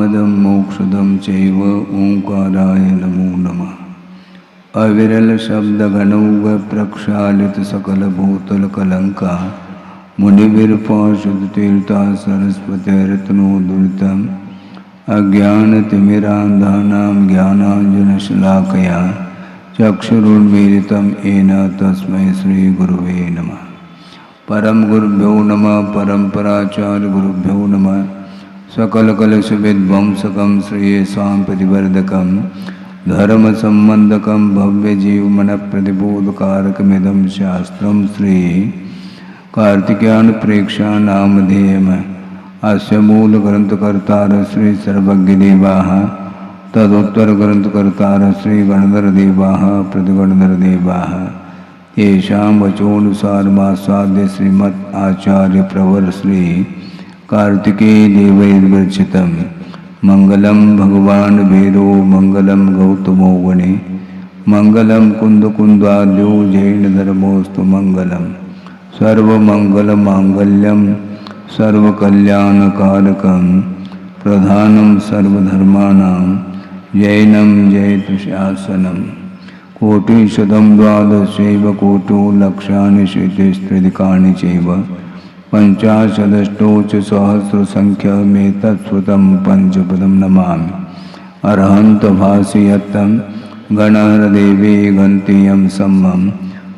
कामदं मोक्षदं चैव ओंकाराय नमो नमः। अविरल शब्द घनौघ प्रक्षालित सकल भूतल कलंका मुनिविरपाशुद तीर्था सरस्वतीर्तनोदुरितम् अज्ञानतिमिरान्धानां ज्ञानाञ्जनशलाकया चक्षुरुन्मीलितं येन तस्मै श्रीगुरुवे नमः। परम गुरुभ्यो नमः। परम्पराचार्य गुरुभ्यो नमः। सकलकलशविध्वंसकं श्रेयसां प्रतिवर्धकं धर्म संबंधकं भव्य जीवमन प्रतिबोधकारकमिदं शास्त्रं श्री कार्तिकेयान प्रेक्षा नामधेयम्। अस्य मूल ग्रंथकर्तार श्री सर्वज्ञदेवाः तदुत्तर ग्रंथकर्तार श्री गणधरदेवाः प्रतिगणधरदेवाः येषां वचोनुसारमासाद्य श्रीमद् आचार्य प्रवर श्री कार्तिकेय देवैर्विरचितं मंगलम भगवान वेदो मंगलम गौतमो वने मंगलम कुंदकुंदार्यो जैन धर्मोस्तु मंगलम सर्वमंगलमांगल्यम सर्वकल्याणकारकं प्रधानं सर्वधर्माणां जैनं जयतुशासनं कोटिशतं द्वादशैव कोटो लक्षाणि शेतिस्त्रिदिकानि चैव पंचाशदष्टौ च सहस्रसंख्यमेतत्स्वतं पंचपदं नमामि। अरहन्तभासयत्तं गणहरदेवे गन्तीयं सम्मं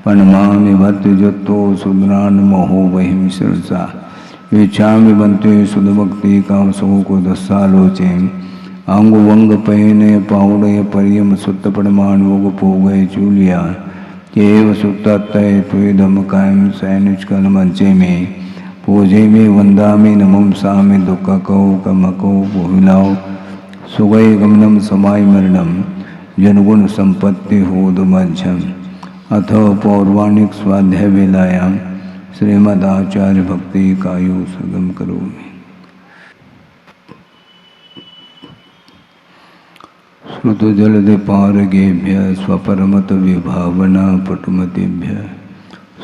प्रणमामि भद्रजत्तो सुदनान्महो वहिं शिरसा इच्छामि बन्ते सुधभक्ति कामसुको दस्सालोचे अंग वंग पयने पाउडय परियम सुत्त पड़माणोग पोगय चूलिया केव सुत्तय त्वेदम कायम सैनिचकल मंचे में पूजे में वंदा में नमम सामे दुख कौ कमको भूमिलाओ सुगय गमनम समाय मरणम जनगुण संपत्ति होद मध्यम। अथ पौर्वाणिक स्वाध्याय वेलायां श्रीमदाचार्य भक्ति कायो सगम करोमि। श्रुत जलदि पारगेभ्य स्वपरमत विभावना पटुमतेभ्य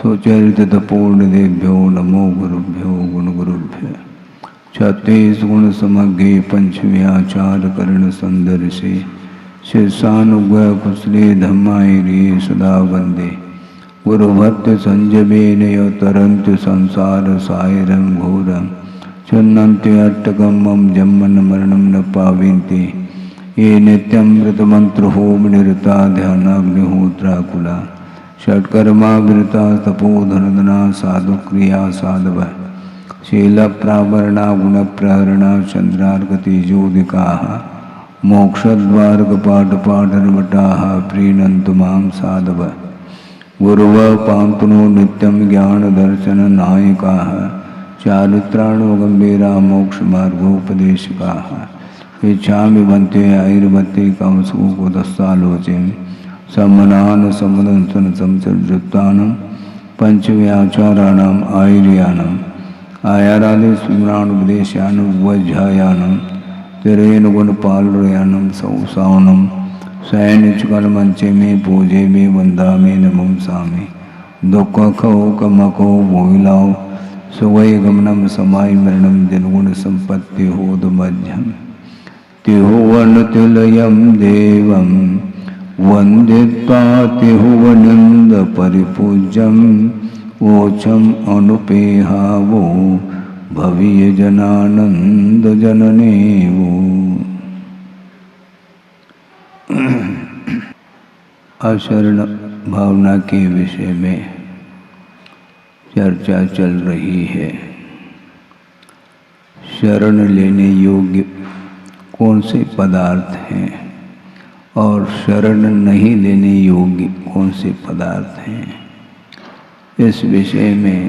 सुचरित पूर्णदेभ्यो नमो गुरुभ्यो गुणगुरुभ्य। छत्तीस गुण समग्रे पंचव्याचार कर्ण संदर्शे शीर्षानुग कुशले धम्मायिरे सदा वंदे गुरुभक्त संजमेन तरंत संसार सायरं घोरं चन्नन्ति अट्टकं मम जन्मन मरणं न पाविन्ति ये नित्यमृतमंत्र होम निरता ध्यानाग्निहोत्राकुला षट्कर्मा विरता तपोधनदना साधु क्रिया साधव शील प्रावरणा गुण प्रहरणा चंद्रार्कतेजोदिकाः मोक्षद्वार कपाट पाठनवटाः प्रीणन्तु मां साधव गुरुव पांतुनो नित्यं ज्ञान दर्शन नायकाः चारित्राणो गंभीरा मोक्ष मार्गोपदेशकाः इच्छामि बन्ते आयुर्वत्ते कामसुको दस्सालोचें सम्मनान सम्मदंसन संसर्जुत्तानं पंचव्याचाराणाम् आयुर्यानम् आयारादि स्मरानुपदेशानुवज्झायानं तिरेन गुणपालयानं सौसावनं सैनिचकलमंचे में पूजे में वंदा में नमं सामे दुख खो कमको भोगिलाओ सुवय गमनम समाय मरणम जनगुण संपत्ति होद मध्यम तिहुवन तिलयम देवं वंदित्वा तिहुवनंद परिपूज्यम ओछम अनुपेहावो भवीय जनानंद जनने वो। अशरण भावना के विषय में चर्चा चल रही है। शरण लेने योग्य कौन से पदार्थ हैं और शरण नहीं लेने योग्य कौन से पदार्थ हैं, इस विषय में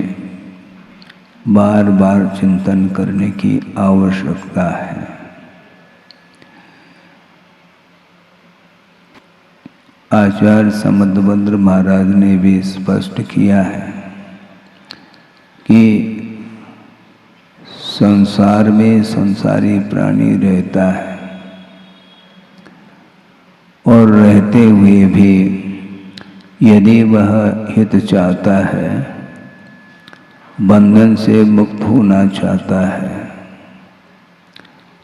बार बार चिंतन करने की आवश्यकता है। आचार्य समदभद्र महाराज ने भी स्पष्ट किया है कि संसार में संसारी प्राणी रहता है और रहते हुए भी यदि वह हित चाहता है, बंधन से मुक्त होना चाहता है,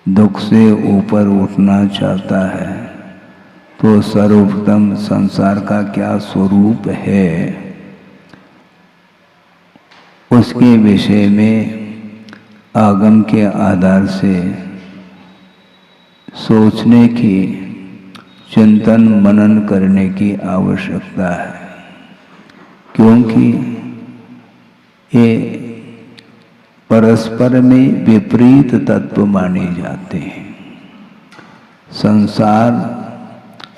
दुख से ऊपर उठना चाहता है तो सर्वप्रथम संसार का क्या स्वरूप है उसके विषय में आगम के आधार से सोचने की, चिंतन मनन करने की आवश्यकता है, क्योंकि ये परस्पर में विपरीत तत्व माने जाते हैं। संसार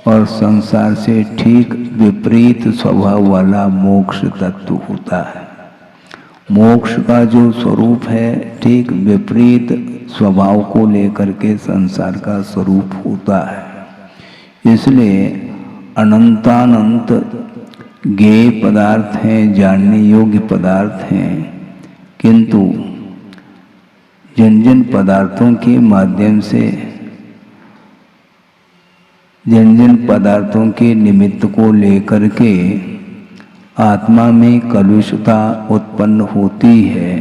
और संसार से ठीक विपरीत स्वभाव वाला मोक्ष तत्व होता है। मोक्ष का जो स्वरूप है ठीक विपरीत स्वभाव को लेकर के संसार का स्वरूप होता है। इसलिए अनंतानंत ज्ञेय पदार्थ हैं, जानने योग्य पदार्थ हैं, किंतु जिन जिन पदार्थों के माध्यम से, जिन जिन पदार्थों के निमित्त को लेकर के आत्मा में कलुषता उत्पन्न होती है,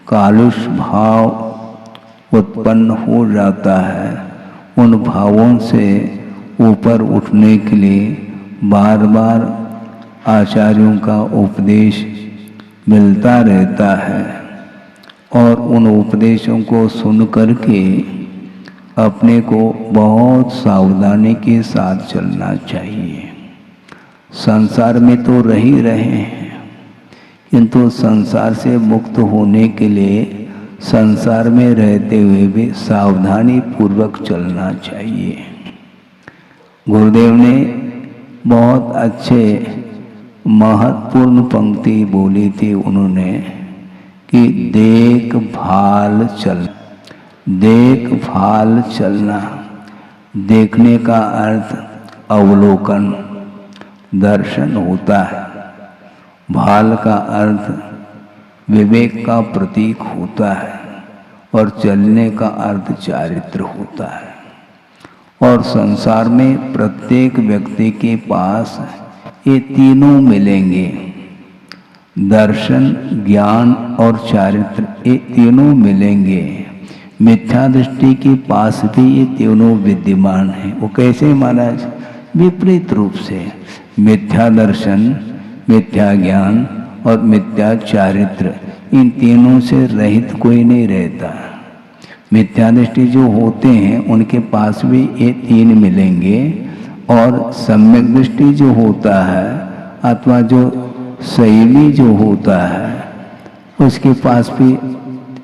कालुष भाव उत्पन्न हो जाता है, उन भावों से ऊपर उठने के लिए बार बार आचार्यों का उपदेश मिलता रहता है और उन उपदेशों को सुन करके अपने को बहुत सावधानी के साथ चलना चाहिए। संसार में तो रह ही रहे हैं, किंतु संसार से मुक्त होने के लिए संसार में रहते हुए भी सावधानी पूर्वक चलना चाहिए। गुरुदेव ने बहुत अच्छे महत्वपूर्ण पंक्ति बोली थी उन्होंने कि देखभाल चलना। देखने का अर्थ अवलोकन, दर्शन होता है। भाल का अर्थ विवेक का प्रतीक होता है और चलने का अर्थ चारित्र होता है। और संसार में प्रत्येक व्यक्ति के पास ये तीनों मिलेंगे, दर्शन, ज्ञान और चारित्र, ये तीनों मिलेंगे। मिथ्या दृष्टि के पास भी ये तीनों विद्यमान हैं। वो कैसे महाराज? विपरीत रूप से। मिथ्या दर्शन, मिथ्या ज्ञान और मिथ्या चारित्र, इन तीनों से रहित कोई नहीं रहता। मिथ्या दृष्टि जो होते हैं उनके पास भी ये तीन मिलेंगे और सम्यक दृष्टि जो होता है अथवा जो शैली जो होता है उसके पास भी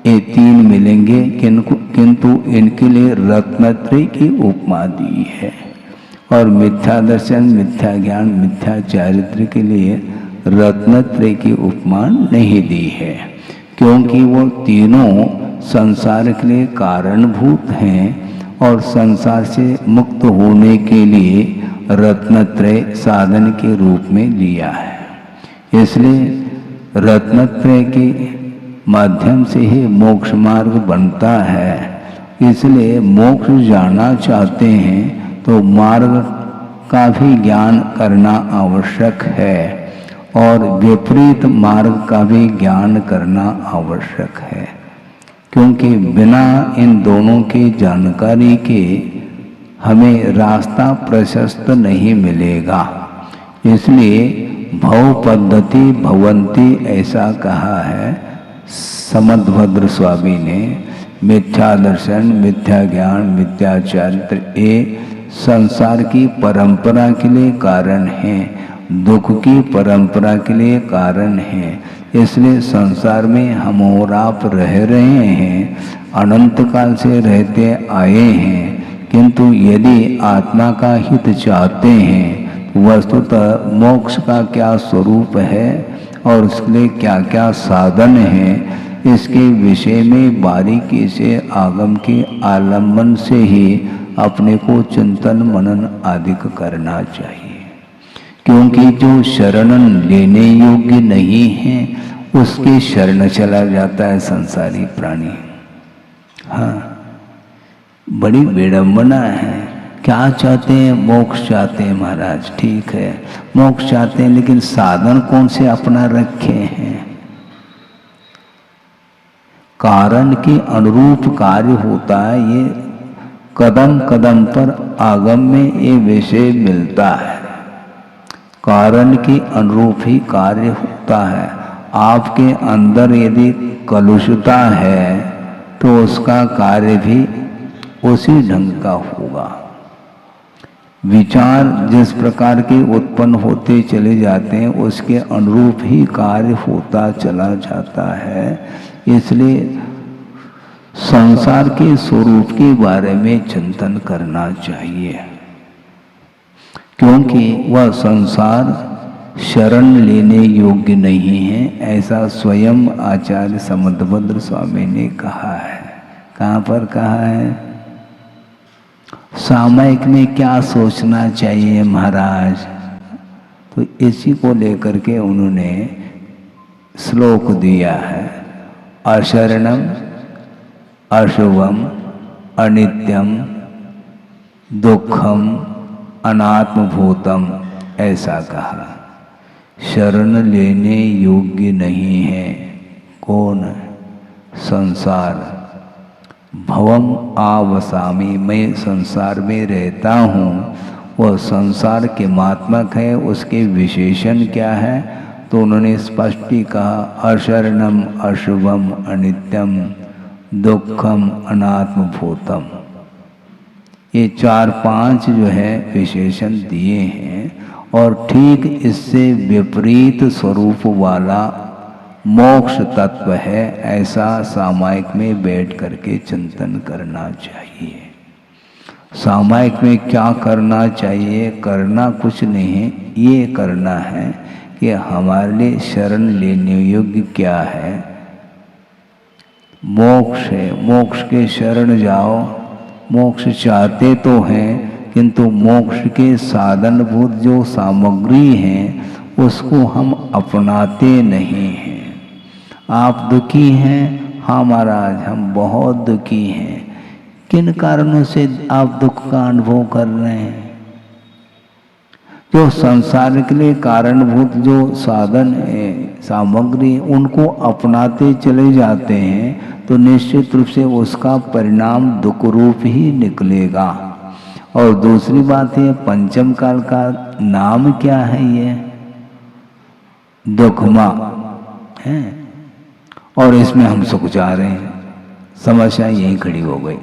ये तीन मिलेंगे, किंतु इनके लिए रत्नत्रय की उपमा दी है। और मिथ्या दर्शन, मिथ्या ज्ञान, मिथ्या चारित्र के लिए रत्नत्रय की उपमा नहीं दी है, क्योंकि वो तीनों संसार के लिए कारणभूत हैं और संसार से मुक्त होने के लिए रत्नत्रय साधन के रूप में लिया है। इसलिए रत्नत्रय के माध्यम से ही मोक्ष मार्ग बनता है। इसलिए मोक्ष जाना चाहते हैं तो मार्ग का भी ज्ञान करना आवश्यक है और विपरीत मार्ग का भी ज्ञान करना आवश्यक है, क्योंकि बिना इन दोनों की जानकारी के हमें रास्ता प्रशस्त नहीं मिलेगा। इसलिए भव पद्धति भवंती ऐसा कहा है समदभद्र स्वामी ने। मिथ्या दर्शन, मिथ्या ज्ञान, मिथ्या चारित्र ये संसार की परंपरा के लिए कारण हैं, दुख की परंपरा के लिए कारण हैं। इसलिए संसार में हम और आप रह रहे हैं, अनंत काल से रहते आए हैं, किंतु यदि आत्मा का हित चाहते हैं वस्तुतः मोक्ष का क्या स्वरूप है और उसके लिए क्या क्या साधन है, इसके विषय में बारीकी से आगम के आलम्बन से ही अपने को चिंतन मनन आदि करना चाहिए। क्योंकि जो शरणन लेने योग्य नहीं है उसके शरण चला जाता है संसारी प्राणी। हाँ, बड़ी विडंबना है। क्या चाहते हैं? मोक्ष चाहते हैं महाराज, ठीक है मोक्ष चाहते हैं, लेकिन साधन कौन से अपना रखे हैं? कारण के अनुरूप कार्य होता है। ये कदम कदम पर आगम में ये विषय मिलता है। कारण के अनुरूप ही कार्य होता है। आपके अंदर यदि कलुषता है तो उसका कार्य भी उसी ढंग का होगा। विचार जिस प्रकार के उत्पन्न होते चले जाते हैं उसके अनुरूप ही कार्य होता चला जाता है। इसलिए संसार के स्वरूप के बारे में चिंतन करना चाहिए, क्योंकि वह संसार शरण लेने योग्य नहीं है, ऐसा स्वयं आचार्य समुद्रभद्र स्वामी ने कहा है। कहाँ पर कहा है? सामयिक में क्या सोचना चाहिए महाराज, तो इसी को लेकर के उन्होंने श्लोक दिया है। अशरणम अशुभम अनित्यम दुखम अनात्मभूतम, ऐसा कहा। शरण लेने योग्य नहीं है। कौन? संसार। भवम आवसामी, मैं संसार में रहता हूँ। वह संसार के मात्मक है, उसके विशेषण क्या है? तो उन्होंने स्पष्ट ही कहा, अशरणम अशुभम अनित्यम दुखम अनात्मभूतम। ये 4-5 जो है विशेषण दिए हैं, और ठीक इससे विपरीत स्वरूप वाला मोक्ष तत्व है, ऐसा सामायिक में बैठ करके चिंतन करना चाहिए। सामायिक में क्या करना चाहिए? करना कुछ नहीं है, ये करना है कि हमारे लिए शरण लेने योग्य क्या है? मोक्ष है। मोक्ष के शरण जाओ। मोक्ष चाहते तो हैं, किंतु मोक्ष के साधनभूत जो सामग्री हैं उसको हम अपनाते नहीं हैं। आप दुखी हैं? हाँ महाराज, हम बहुत दुखी हैं। किन कारणों से आप दुख का अनुभव कर रहे हैं? जो संसार के लिए कारणभूत जो साधन है, सामग्री, उनको अपनाते चले जाते हैं तो निश्चित रूप से उसका परिणाम दुख रूप ही निकलेगा। और दूसरी बात है, पंचम काल का नाम क्या है? ये दुखमा है, और इसमें हम सुख जा रहे हैं। समस्या यही खड़ी हो गई।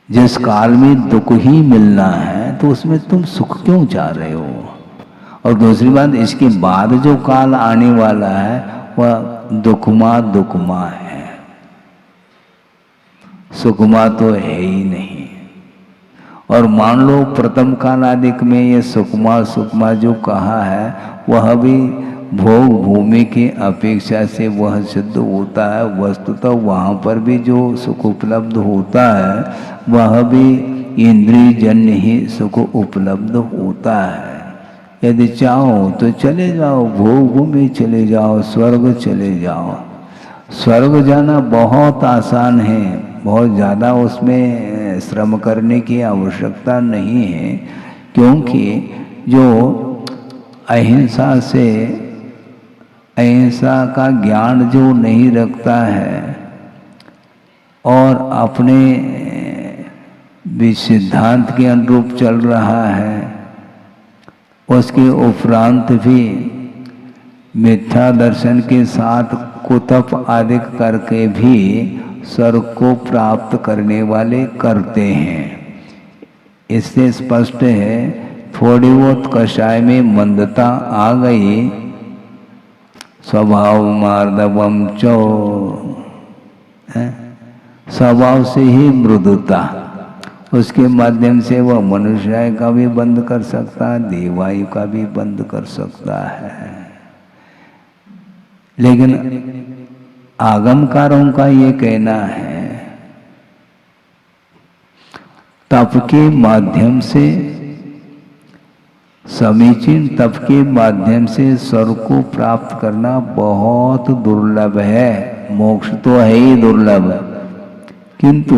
जिस काल में दुख ही मिलना है तो उसमें तुम सुख क्यों चाह रहे हो? और दूसरी बात, इसके बाद जो काल आने वाला है वह दुखमा दुखमा है, सुखमा तो है ही नहीं। और मान लो प्रथम काल आदिक में ये सुखमा सुखमा जो कहा है वह भी भोग भूमि की अपेक्षा से वह सिद्ध होता है। वस्तुतः वहाँ पर भी जो सुख उपलब्ध होता है वह भी इंद्रिय जन्य ही सुख उपलब्ध होता है। यदि चाहो तो चले जाओ, भोग भूमि चले जाओ, स्वर्ग चले जाओ। स्वर्ग जाना बहुत आसान है, बहुत ज़्यादा उसमें श्रम करने की आवश्यकता नहीं है, क्योंकि जो अहिंसा से, अहिंसा का ज्ञान जो नहीं रखता है और अपने सिद्धांत के अनुरूप चल रहा है, उसके उपरांत भी मिथ्या दर्शन के साथ कुतप आदि करके भी स्वर्ग को प्राप्त करने वाले करते हैं। इससे स्पष्ट है, थोड़ी बहुत कषाय में मंदता आ गई, स्वभाव मार्दवम चो, स्वभाव से ही मृदुता, उसके माध्यम से वह मनुष्य का भी बंद कर सकता है, देवायु का भी बंद कर सकता है। लेकिन आगमकारों का ये कहना है, तप के माध्यम से, समीचीन तप के माध्यम से स्वर्ग को प्राप्त करना बहुत दुर्लभ है। मोक्ष तो है ही दुर्लभ, किंतु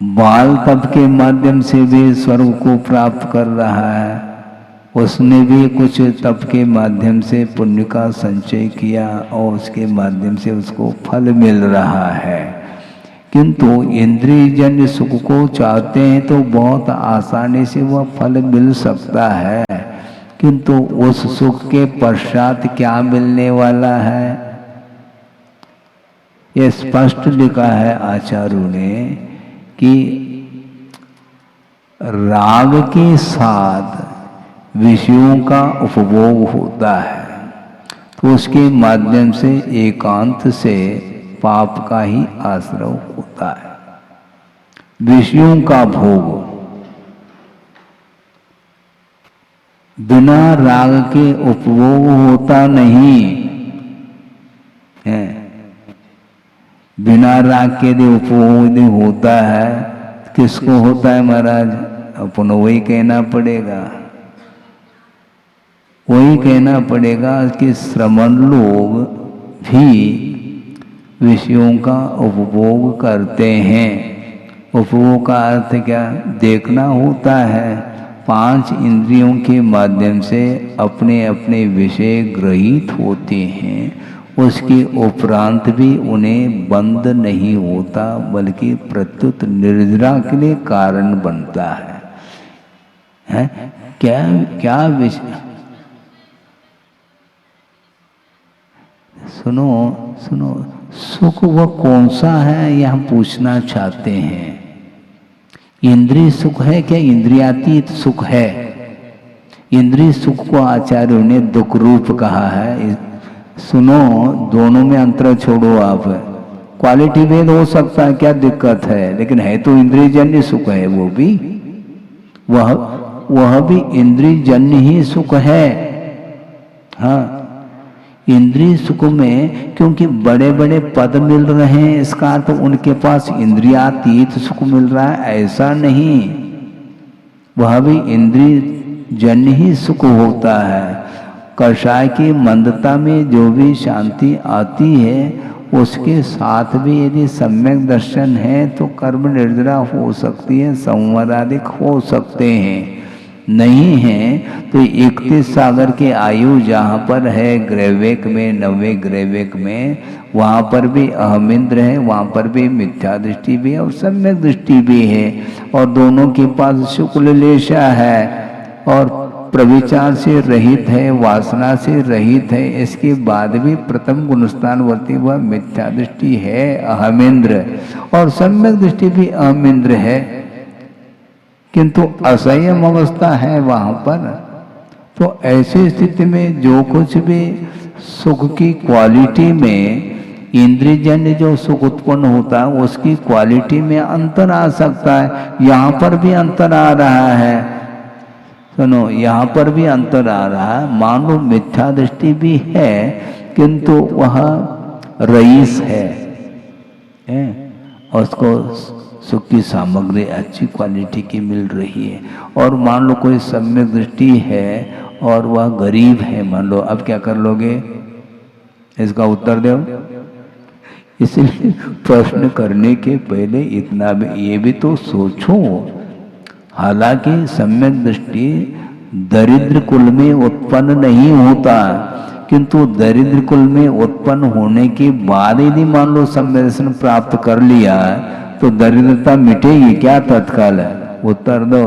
बाल तप के माध्यम से भी स्वर्ग को प्राप्त कर रहा है, उसने भी कुछ तप के माध्यम से पुण्य का संचय किया और उसके माध्यम से उसको फल मिल रहा है। किंतु इंद्रिय जन्य सुख को चाहते हैं तो बहुत आसानी से वह फल मिल सकता है, किंतु उस सुख के पश्चात क्या मिलने वाला है ये स्पष्ट लिखा है आचार्यों ने कि राग के साथ विषयों का उपभोग होता है तो उसके माध्यम से एकांत से पाप का ही आश्रय होता है। विषयों का भोग बिना राग के उपभोग होता नहीं है। बिना राग के यदि उपभोग होता है किसको होता है महाराज? अपन वही कहना पड़ेगा, वही कहना पड़ेगा कि श्रमण लोग भी विषयों का उपभोग करते हैं। उपभोग का अर्थ क्या? देखना होता है। 5 इंद्रियों के माध्यम से अपने अपने विषय ग्रहित होते हैं, उसके उपरांत भी उन्हें बंद नहीं होता बल्कि प्रत्युत निर्जरा के लिए कारण बनता है? क्या क्या विषय? सुनो सुनो, सुख वह कौन सा है यह पूछना चाहते हैं। इंद्रिय सुख है क्या इंद्रियातीत सुख है? इंद्रिय सुख को आचार्यों ने दुख रूप कहा है। सुनो, दोनों में अंतर छोड़ो आप। क्वालिटी भेद हो सकता है, क्या दिक्कत है, लेकिन है तो इंद्रिय जन्य सुख है। वो भी वह भी इंद्रिय जन्य ही सुख है। हाँ, इंद्रिय सुख में क्योंकि बड़े बड़े पद मिल रहे हैं, इसका अर्थ उनके पास इंद्रियातीत सुख मिल रहा है ऐसा नहीं। वह भी इंद्रिय जन्य ही सुख होता है। कषाय की मंदता में जो भी शांति आती है उसके साथ भी यदि सम्यक दर्शन है तो कर्म निर्जरा हो सकती है, संवराधिक हो सकते हैं। नहीं है तो 31 सागर के आयु जहाँ पर है ग्रैवेक में, 90 ग्रैवेक में, वहाँ पर भी अहमिंद्र है, वहाँ पर भी मिथ्या दृष्टि भी है और सम्यक दृष्टि भी है, और दोनों के पास शुक्ल लेशा है और प्रविचार से रहित है, वासना से रहित है। इसके बाद भी प्रथम गुणस्थान वर्ती वह मिथ्या दृष्टि है अहमिंद्र, और सम्यक दृष्टि भी अहमिंद्र है, किंतु असंयम अवस्था है वहां पर। तो ऐसी स्थिति में जो कुछ भी सुख की क्वालिटी में इंद्रियजन्य जो सुख उत्पन्न होता है उसकी क्वालिटी में अंतर आ सकता है। यहाँ पर भी अंतर आ रहा है। सुनो, यहाँ पर भी अंतर आ रहा है। मान लो मिथ्या दृष्टि भी है किंतु वह रईस है, उसको सुख की सामग्री अच्छी क्वालिटी की मिल रही है। और मान लो कोई सम्यक दृष्टि है और वह गरीब है, मान लो, अब क्या कर लोगे? इसका उत्तर दो। इसलिए प्रश्न करने के पहले इतना भी ये भी तो सोचो। हालांकि सम्यक दृष्टि दरिद्र कुल में उत्पन्न नहीं होता, किंतु दरिद्र कुल में उत्पन्न होने के बाद यदि मान लो सम्यक दर्शन प्राप्त कर लिया तो दरिद्रता मिटेगी क्या तत्काल? उत्तर दो,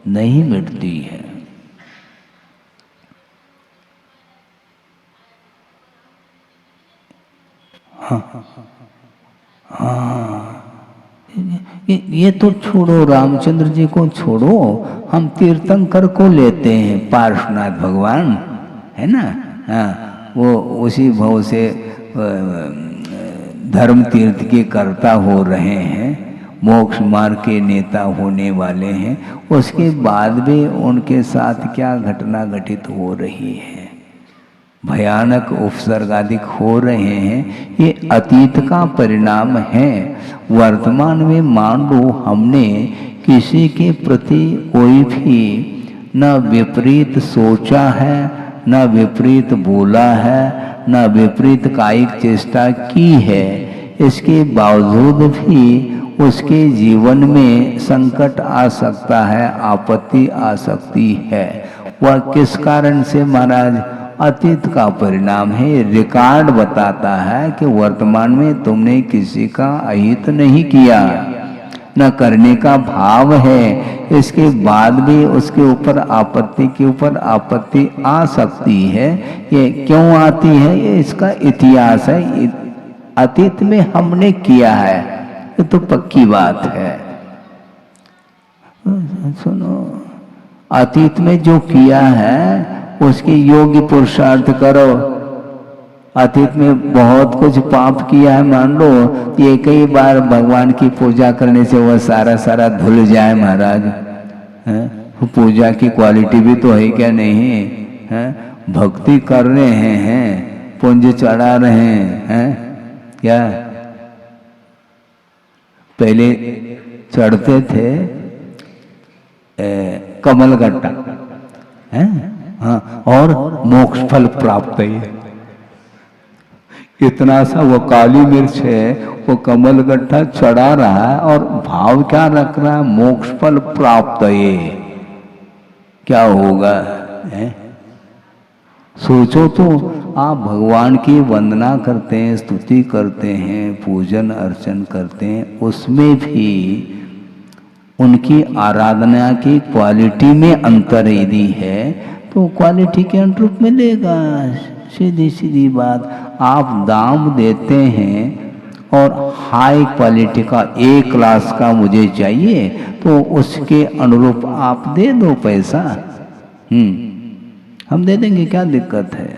नहीं मिटती है। हाँ, ये तो छोड़ो, रामचंद्र जी को छोड़ो, हम तीर्थंकर को लेते हैं, पार्श्वनाथ भगवान है ना। हाँ, वो उसी भाव से धर्म तीर्थ के कर्ता हो रहे हैं, मोक्ष मार्ग के नेता होने वाले हैं। उसके बाद भी उनके साथ क्या घटना घटित हो रही है, भयानक उपसर्ग आदि हो रहे हैं, ये अतीत का परिणाम है। वर्तमान में मान लो हमने किसी के प्रति कोई भी न विपरीत सोचा है, न विपरीत बोला है, न विपरीत कायिक चेष्टा की है, इसके बावजूद भी उसके जीवन में संकट आ सकता है, आपत्ति आ सकती है। वह किस कारण से महाराज? अतीत का परिणाम है। रिकॉर्ड बताता है कि वर्तमान में तुमने किसी का अहित नहीं किया, न करने का भाव है। इसके बाद भी उसके ऊपर आपत्ति के ऊपर आपत्ति आ सकती है। ये क्यों आती है? ये इसका इतिहास है। अतीत में हमने किया है, ये तो पक्की बात है। सुनो, अतीत में जो किया है उसके योग्य पुरुषार्थ करो। अतीत में बहुत कुछ पाप किया है, मान लो ये कई बार भगवान की पूजा करने से वह सारा धुल जाए महाराज। पूजा की क्वालिटी भी तो है क्या? नहीं है। भक्ति कर रहे हैं, पुंज चढ़ा रहे हैं क्या? पहले चढ़ते थे कमलगट्टा है, हाँ, और मोक्ष फल प्राप्त है। इतना सा वो काली मिर्च है, वो कमल गट्ठा चढ़ा रहा है और भाव क्या रख रहा है? मोक्ष फल प्राप्त है। क्या होगा है? सोचो तो, आप भगवान की वंदना करते हैं, स्तुति करते हैं, पूजन अर्चन करते हैं, उसमें भी उनकी आराधना की क्वालिटी में अंतर यदि है तो क्वालिटी के अनुरूप मिलेगा। सीधी सीधी बात। आप दाम देते हैं और हाई क्वालिटी का ए क्लास का मुझे चाहिए, तो उसके अनुरूप आप दे दो पैसा। हम दे देंगे, क्या दिक्कत है?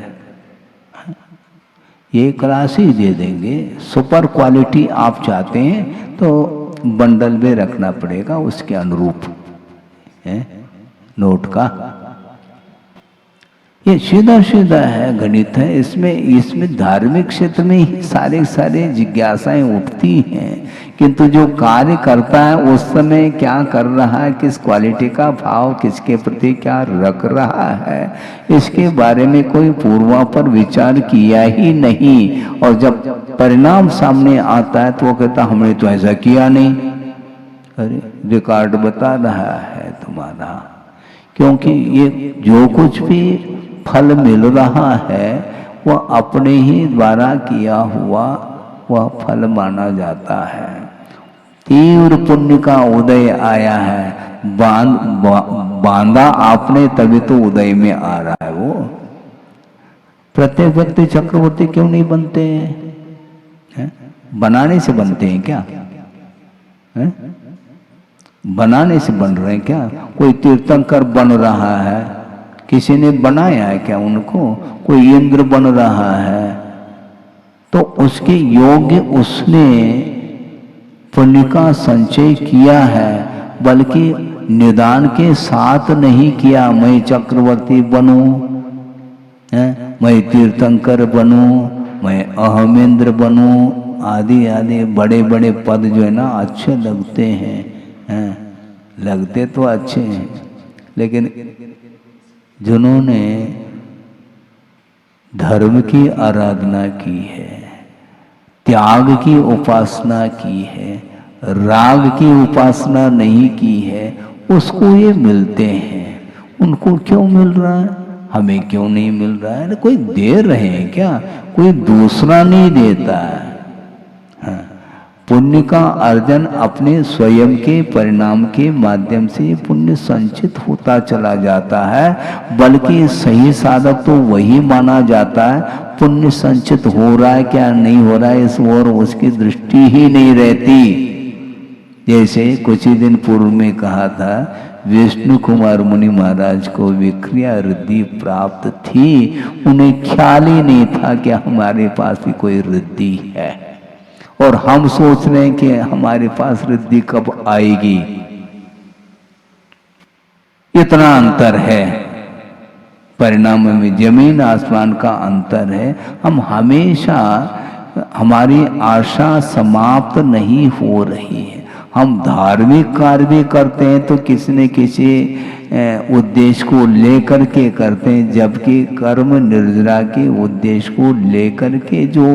ये क्लास ही दे देंगे। सुपर क्वालिटी आप चाहते हैं तो बंडल में रखना पड़ेगा उसके अनुरूप है नोट का। ये सीधा सीधा है, गणित है। इसमें धार्मिक क्षेत्र में ही सारे जिज्ञासाएं उठती हैं, किंतु जो कार्य करता है उस समय क्या कर रहा है, किस क्वालिटी का भाव किसके प्रति क्या रख रहा है, इसके बारे में कोई पूर्वापर विचार किया ही नहीं। और जब परिणाम सामने आता है तो वो कहता हमने तो ऐसा किया नहीं। अरे रिकॉर्ड बता रहा है तुम्हारा, क्योंकि ये जो कुछ भी फल मिल रहा है वह अपने ही द्वारा किया हुआ वह फल माना जाता है। तीव्र पुण्य का उदय आया है, बांधा आपने तभी तो उदय में आ रहा है। वो प्रत्येक व्यक्ति चक्रवर्ती क्यों नहीं बनते हैं? बनाने से बनते हैं क्या? है? बनाने से बन रहे हैं क्या? कोई तीर्थंकर बन रहा है, किसी ने बनाया है क्या उनको? कोई इंद्र बन रहा है तो उसके योग्य उसने पुण्य का संचय किया है, बल्कि निदान के साथ नहीं किया। मैं चक्रवर्ती बनूं, मैं तीर्थंकर बनूं, मैं अहमेंद्र बनूं, आदि आदि बड़े बड़े पद जो है ना अच्छे लगते हैं, लगते तो अच्छे हैं, लेकिन जिन्होंने धर्म की आराधना की है, त्याग की उपासना की है, राग की उपासना नहीं की है, उसको ये मिलते हैं। उनको क्यों मिल रहा है, हमें क्यों नहीं मिल रहा है? कोई दे रहे हैं क्या? कोई दूसरा नहीं देता है। पुण्य का अर्जन अपने स्वयं के परिणाम के माध्यम से पुण्य संचित होता चला जाता है, बल्कि सही साधक तो वही माना जाता है। पुण्य संचित हो रहा है क्या नहीं हो रहा है, इस ओर उसकी दृष्टि ही नहीं रहती। जैसे कुछ ही दिन पूर्व में कहा था, विष्णु कुमार मुनि महाराज को विक्रिया रिद्धि प्राप्त थी, उन्हें ख्याल ही नहीं था कि हमारे पास भी कोई रिद्धि है, और हम सोच रहे हैं कि हमारे पास रिद्धि कब आएगी। इतना अंतर है, परिणाम में जमीन आसमान का अंतर है। हम हमेशा, हमारी आशा समाप्त नहीं हो रही है। हम धार्मिक कार्य भी करते हैं तो किसी न किसी उद्देश्य को लेकर के करते हैं, जबकि कर्म निर्जरा के उद्देश्य को लेकर के जो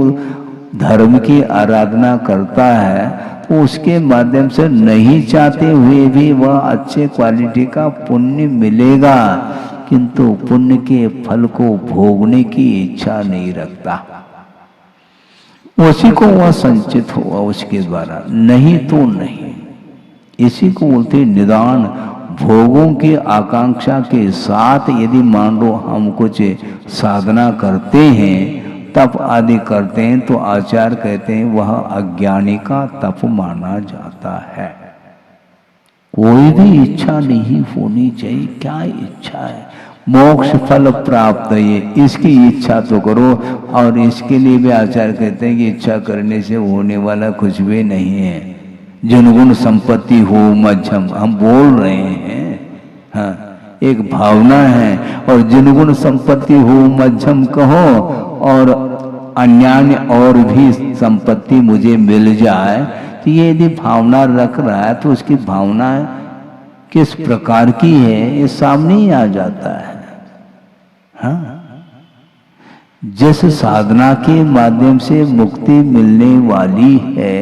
धर्म की आराधना करता है तो उसके माध्यम से नहीं चाहते हुए भी वह अच्छे क्वालिटी का पुण्य मिलेगा, किंतु पुण्य के फल को भोगने की इच्छा नहीं रखता, उसी को वह संचित हुआ उसके द्वारा, नहीं तो नहीं। इसी को बोलते निदान। भोगों की आकांक्षा के साथ यदि मान लो हम कुछ साधना करते हैं, तप आदि करते हैं, तो आचार्य कहते हैं वह अज्ञानी का तप माना जाता है। कोई भी इच्छा नहीं होनी चाहिए। क्या इच्छा है? मोक्ष फल प्राप्त है, इसकी इच्छा तो करो। और इसके लिए भी आचार्य कहते हैं कि इच्छा करने से होने वाला कुछ भी नहीं है। जनगुण संपत्ति हो मध्यम, हम बोल रहे हैं, हाँ, एक भावना है। और जनगुण संपत्ति हो मध्यम कहो, और अन्यान्य और भी संपत्ति मुझे मिल जाए, तो ये यदि भावना रख रहा है तो उसकी भावना किस प्रकार की है ये सामने ही आ जाता है। हाँ, जिस साधना के माध्यम से मुक्ति मिलने वाली है,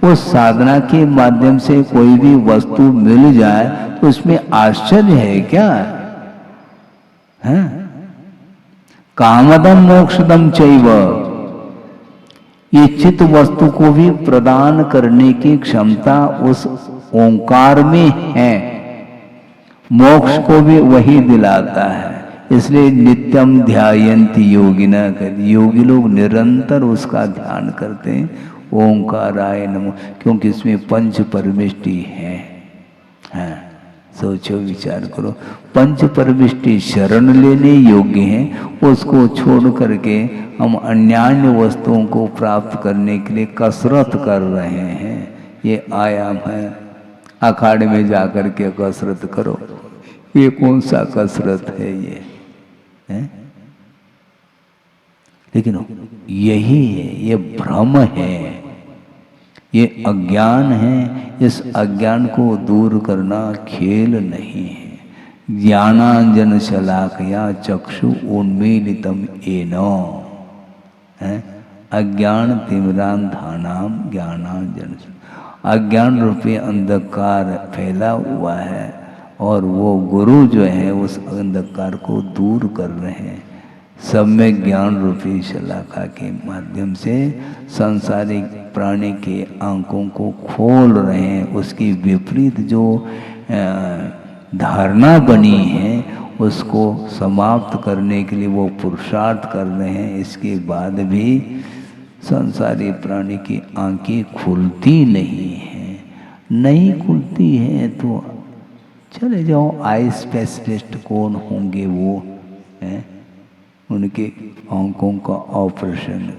उस साधना के माध्यम से कोई भी वस्तु मिल जाए तो उसमें आश्चर्य है क्या? है? कामदम मोक्षदम चैव, इच्छित वस्तु को भी प्रदान करने की क्षमता उस ओंकार में है। मोक्ष को भी वही दिलाता है। इसलिए नित्यम ध्यायन्ति योगिना, योगी लोग निरंतर उसका ध्यान करते हैं, ओंकाराय नमो, क्योंकि इसमें पंच परमिष्टि है। हाँ, सोचो विचार करो, पंच परमिष्टि शरण लेने योग्य हैं, उसको छोड़ करके हम अन्यान्य वस्तुओं को प्राप्त करने के लिए कसरत कर रहे हैं। ये आयाम है। अखाड़े में जाकर के कसरत करो, ये कौन सा कसरत है ये? है? लेकिन यही है, ये भ्रम है, ये अज्ञान है। इस अज्ञान को दूर करना खेल नहीं है। ज्ञानांजन शलाकया चक्षु उन्मीलितम येनो, अज्ञान तिमिरांधानाम ज्ञानांजन। अज्ञान रूपी अंधकार फैला हुआ है और वो गुरु जो है उस अंधकार को दूर कर रहे हैं। सब में ज्ञान रूपी शलाका के माध्यम से सांसारिक प्राणी के आंखों को खोल रहे हैं। उसकी विपरीत जो धारणा बनी है उसको समाप्त करने के लिए वो पुरुषार्थ कर रहे हैं। इसके बाद भी संसारी प्राणी की आंखें खुलती नहीं है। नहीं खुलती है तो चले जाओ, आई स्पेशलिस्ट कौन होंगे वो हैं, उनके आंखों का ऑपरेशन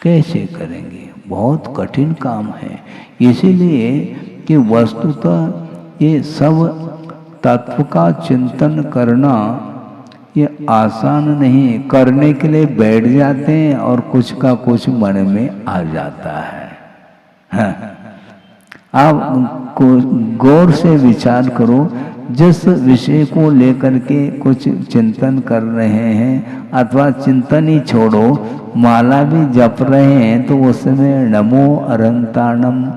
कैसे करेंगे? बहुत कठिन काम है। इसीलिए कि वस्तुतः ये सब तत्व का चिंतन करना ये आसान नहीं। करने के लिए बैठ जाते हैं और कुछ का कुछ मन में आ जाता है। हाँ, आप गौर से विचार करो, जिस विषय को लेकर के कुछ चिंतन कर रहे हैं, अथवा चिंतन ही छोड़ो, माला भी जप रहे हैं, तो उसमें नमो अरंताणम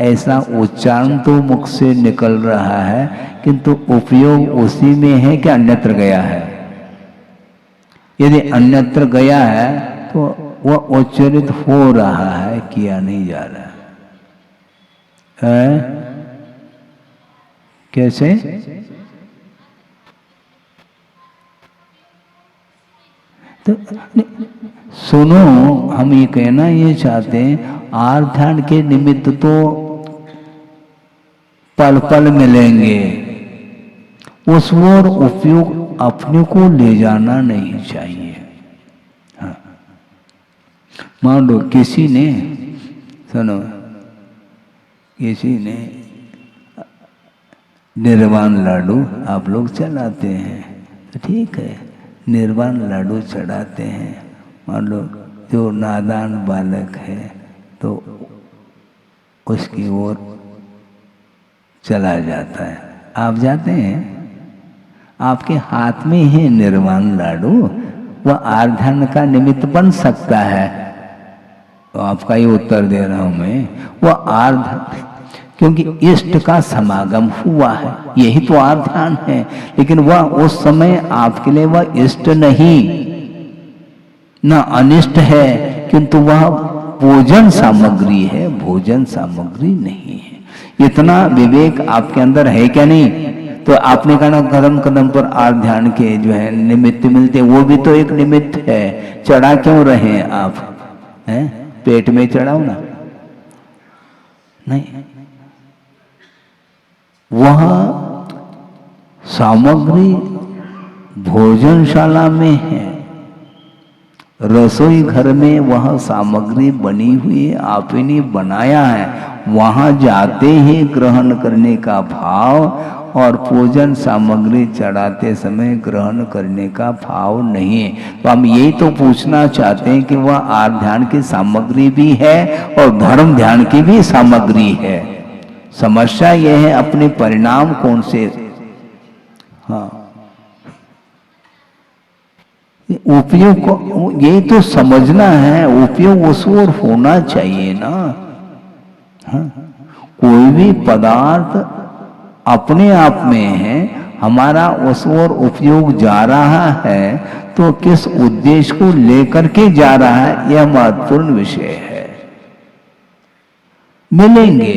ऐसा उच्चारण तो मुख से निकल रहा है, किंतु उपयोग उसी में है कि अन्यत्र गया है? यदि अन्यत्र गया है तो वह उच्चरित हो रहा है, किया नहीं जा रहा है। कैसे? तो सुनो, हम ये कहना ये चाहते हैं, आर्थ के निमित्त तो पल पल मिलेंगे, उस ओर उपयोग अपने को ले जाना नहीं चाहिए। हाँ, मान लो किसी ने, सुनो, किसी ने निर्वाण लाडू आप लोग चलाते हैं, तो ठीक है, निर्वाण लाडू चढ़ाते हैं। मान लो जो नादान बालक है तो उसकी ओर चला जाता है, आप जाते हैं, आपके हाथ में है निर्वाण लाडू, वह आराधन का निमित्त बन सकता है। तो आपका ही उत्तर दे रहा हूं मैं, वह आराधन क्योंकि इष्ट का समागम हुआ है, यही तो ध्यान है। लेकिन वह उस समय आपके लिए वह इष्ट नहीं न अनिष्ट है, किंतु वह भोजन सामग्री है, भोजन सामग्री नहीं है। इतना विवेक आपके अंदर है क्या नहीं? तो आपने कहा ना कदम कदम पर ध्यान के जो है निमित्त मिलते, वो भी तो एक निमित्त है। चढ़ा क्यों रहे आप? हैं पेट में चढ़ाओ ना, नहीं, वह सामग्री भोजनशाला में है, रसोई घर में वह सामग्री बनी हुई है, आप ही ने बनाया है। वहां जाते ही ग्रहण करने का भाव और पूजन सामग्री चढ़ाते समय ग्रहण करने का भाव नहीं है। तो हम यही तो पूछना चाहते हैं कि वह ध्यान की सामग्री भी है और धर्म ध्यान की भी सामग्री है। समस्या यह है अपने परिणाम कौन से, हाँ उपयोग को यही तो समझना है, उपयोग उस ओर होना चाहिए ना। हाँ? कोई भी पदार्थ अपने आप में है, हमारा उस ओर उपयोग जा रहा है तो किस उद्देश्य को लेकर के जा रहा है, यह महत्वपूर्ण विषय है। मिलेंगे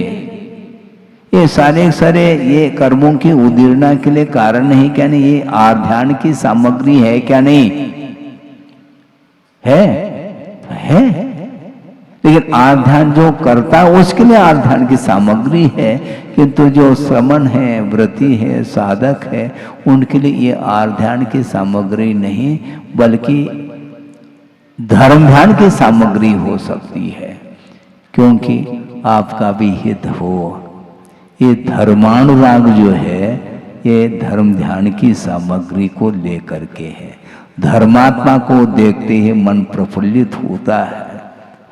ये सारे ये कर्मों की उदीर्णा के लिए कारण नहीं क्या नहीं? ये ध्यान की सामग्री है क्या नहीं? है। लेकिन ध्यान जो करता है उसके लिए ध्यान की सामग्री है, किंतु जो श्रमण है, व्रती है, साधक है, उनके लिए ये ध्यान की सामग्री नहीं बल्कि धर्म ध्यान की सामग्री हो सकती है। क्योंकि आपका भी हित हो। ये धर्मानुराग जो है ये धर्म ध्यान की सामग्री को लेकर के है। धर्मात्मा को देखते ही मन प्रफुल्लित होता है,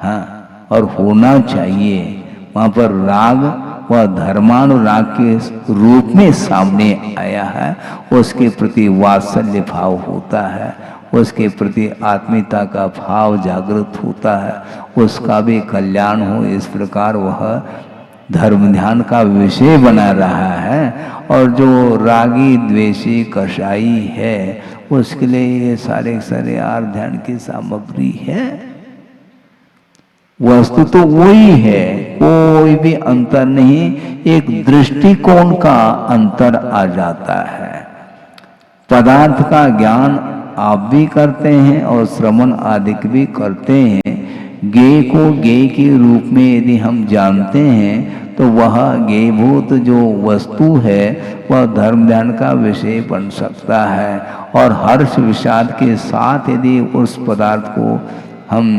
हाँ, और होना चाहिए। वहां पर राग वह धर्मानुराग के रूप में सामने आया है, उसके प्रति वात्सल्य भाव होता है, उसके प्रति आत्मीयता का भाव जागृत होता है, उसका भी कल्याण हो, इस प्रकार वह धर्म ध्यान का विषय बना रहा है। और जो रागी द्वेषी कषाई है उसके लिए ये सारे ध्यान की सामग्री है। वस्तु तो वही है, कोई भी अंतर नहीं, एक दृष्टिकोण का अंतर आ जाता है। पदार्थ का ज्ञान आप भी करते हैं और श्रवण आदि भी करते हैं। ज्ञेय को ज्ञेय के रूप में यदि हम जानते हैं तो वह ज्ञेयभूत जो वस्तु है वह धर्म ध्यान का विषय बन सकता है। और हर्ष विषाद के साथ यदि उस पदार्थ को हम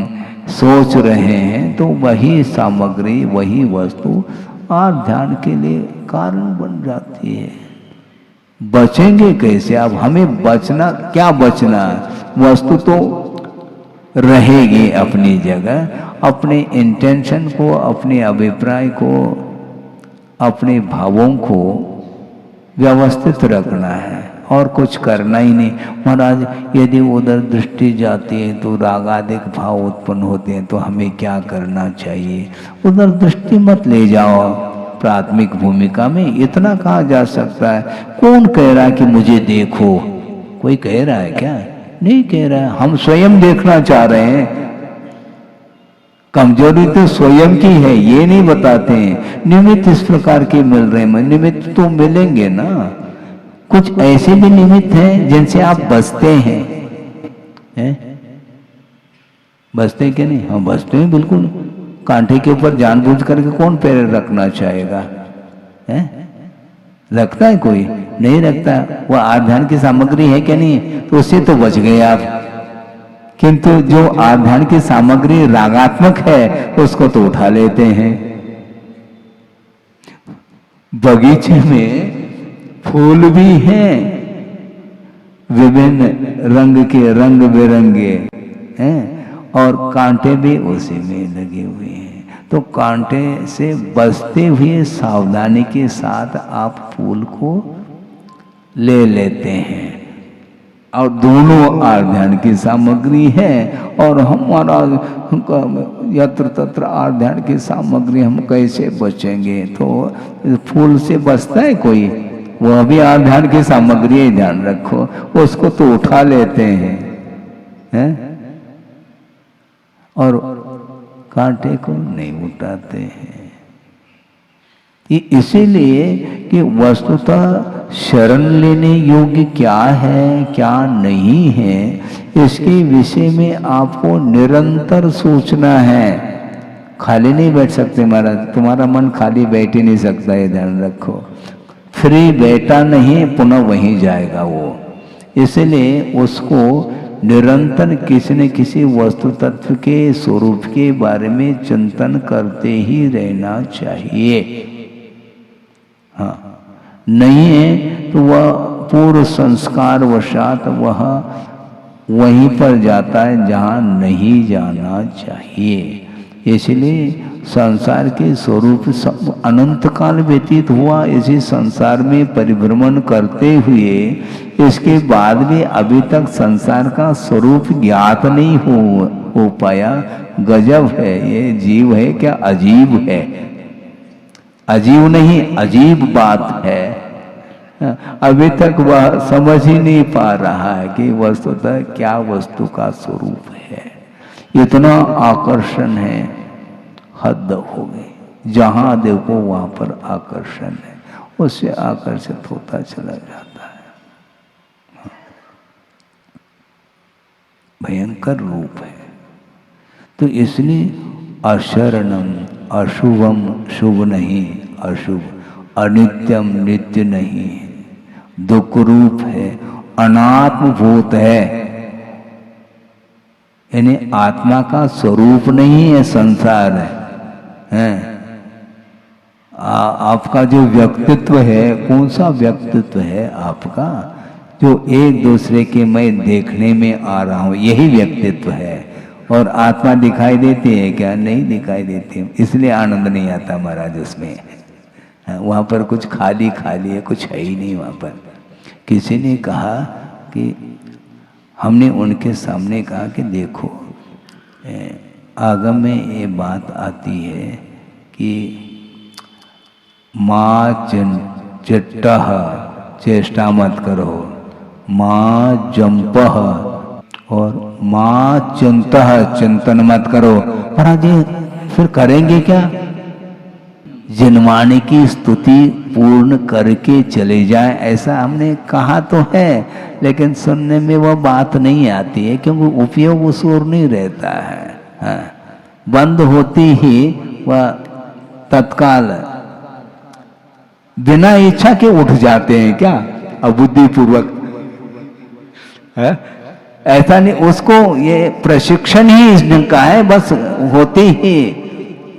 सोच रहे हैं तो वही सामग्री, वही वस्तु ध्यान के लिए कारण बन जाती है। बचेंगे कैसे? अब हमें बचना, क्या बचना? वस्तु तो रहेगी अपनी जगह, अपने इंटेंशन को, अपने अभिप्राय को, अपने भावों को व्यवस्थित रखना है और कुछ करना ही नहीं। महाराज यदि उधर दृष्टि जाती है तो रागादिक भाव उत्पन्न होते हैं, तो हमें क्या करना चाहिए? उधर दृष्टि मत ले जाओ। प्राथमिक भूमिका में इतना कहा जा सकता है। कौन कह रहा है कि मुझे देखो? कोई कह रहा है क्या? नहीं कह रहा है। हम स्वयं देखना चाह रहे हैं। कमजोरी तो स्वयं की है, ये नहीं बताते हैं। निमित्त इस प्रकार के मिल रहे हैं, निमित्त तो मिलेंगे ना। कुछ ऐसे भी निमित्त हैं जिनसे आप बचते हैं, बचते क्या नहीं? हाँ बचते हैं बिल्कुल। कांटे के ऊपर जानबूझ करके कौन पैर रखना चाहेगा? रखता है कोई? नहीं रखता। वह ध्यान की सामग्री है क्या नहीं? तो उससे तो बच गए आप। किंतु जो ध्यान की सामग्री रागात्मक है उसको तो उठा लेते हैं। बगीचे में फूल भी हैं, विभिन्न रंग के, रंग बिरंगे हैं, और कांटे भी उसी में लगे हुए हैं। तो कांटे से बचते हुए सावधानी के साथ आप फूल को ले लेते हैं। और दोनों ध्यान की सामग्री है। और हमारा यत्र तत्र आर ध्यान की सामग्री हम कैसे बचेंगे? तो फूल से बचता है कोई? वह भी आर ध्यान की सामग्री है, ध्यान रखो। उसको तो उठा लेते हैं और कांटे को नहीं उठाते हैं। इसीलिए कि वस्तुतः शरण लेने योग्य क्या है क्या नहीं है, इसके विषय में आपको निरंतर सोचना है। खाली नहीं बैठ सकते महाराज, तुम्हारा मन खाली बैठ ही नहीं सकता, ये ध्यान रखो। फ्री बैठा नहीं, पुनः वहीं जाएगा वो। इसलिए उसको निरंतर किसी न किसी वस्तु तत्व के स्वरूप के बारे में चिंतन करते ही रहना चाहिए। हाँ, नहीं है तो वह पूर्व संस्कार वशात वह वहीं पर जाता है जहाँ नहीं जाना चाहिए। इसलिए संसार के स्वरूप अनंत काल व्यतीत हुआ, इसी संसार में परिभ्रमण करते हुए इसके बाद भी अभी तक संसार का स्वरूप ज्ञात नहीं हो पाया। गजब है, ये जीव है क्या अजीब है? अजीब नहीं, अजीब बात है। अभी तक वह समझ ही नहीं पा रहा है कि वस्तुतः क्या वस्तु का स्वरूप है। इतना आकर्षण है, हद हो गई। जहां देखो वहां पर आकर्षण है, उससे आकर्षित होता चला जाता है। भयंकर रूप है। तो इसलिए अशरणम, अशुभम शुभ नहीं, अशुभ, अनित्यम नित्य नहीं, दुख रूप है, अनात्मभूत है। यानी आत्मा का स्वरूप नहीं है, संसार है। आपका जो व्यक्तित्व है, कौन सा व्यक्तित्व है आपका? जो एक दूसरे के मैं देखने में आ रहा हूँ, यही व्यक्तित्व है। और आत्मा दिखाई देती है क्या? नहीं दिखाई देती। इसलिए आनंद नहीं आता महाराज उसमें। वहाँ पर कुछ खाली खाली है, कुछ है ही नहीं वहाँ पर। किसी ने कहा कि हमने उनके सामने कहा कि देखो, आगम में ये बात आती है कि माँ चिट्टह, चेष्टा मत करो, माँ जंपह और माँ चिंतः, चिंतन मत करो। महाराज फिर करेंगे क्या? जिनवाणी की स्तुति पूर्ण करके चले जाए, ऐसा हमने कहा तो है, लेकिन सुनने में वह बात नहीं आती है, क्योंकि उपयोग उस ओर नहीं रहता है। हाँ, बंद होती ही वह तत्काल बिना इच्छा के उठ जाते हैं क्या? अबुद्धिपूर्वक है? ऐसा नहीं, उसको ये प्रशिक्षण ही इसका है। बस होती ही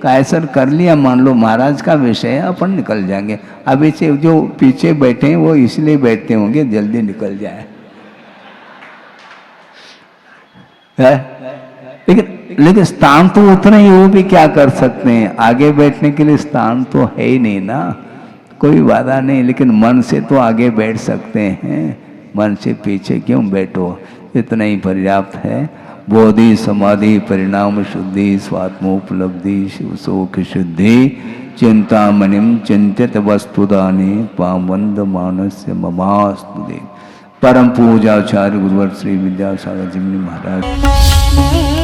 कैसर कर लिया, मान लो महाराज का विषय है, अपन निकल जाएंगे। अभी से जो पीछे बैठे हैं वो इसलिए बैठते होंगे जल्दी निकल जाए, है? लेकिन स्थान तो उतना ही, वो भी क्या कर सकते हैं? आगे बैठने के लिए स्थान तो है ही नहीं ना, कोई बाधा नहीं। लेकिन मन से तो आगे बैठ सकते हैं, मन से पीछे क्यों बैठो? इतना ही पर्याप्त है। बोधि समाधि परिणाम शुद्धि स्वात्मोपलब्धि शिव सुख शुद्धि चिंतामणिम चिंतित वस्तुदाने पावंद मानस्य ममास्तुते। परम पूजाचार्य गुरुवर श्री विद्यासागर जी महाराज।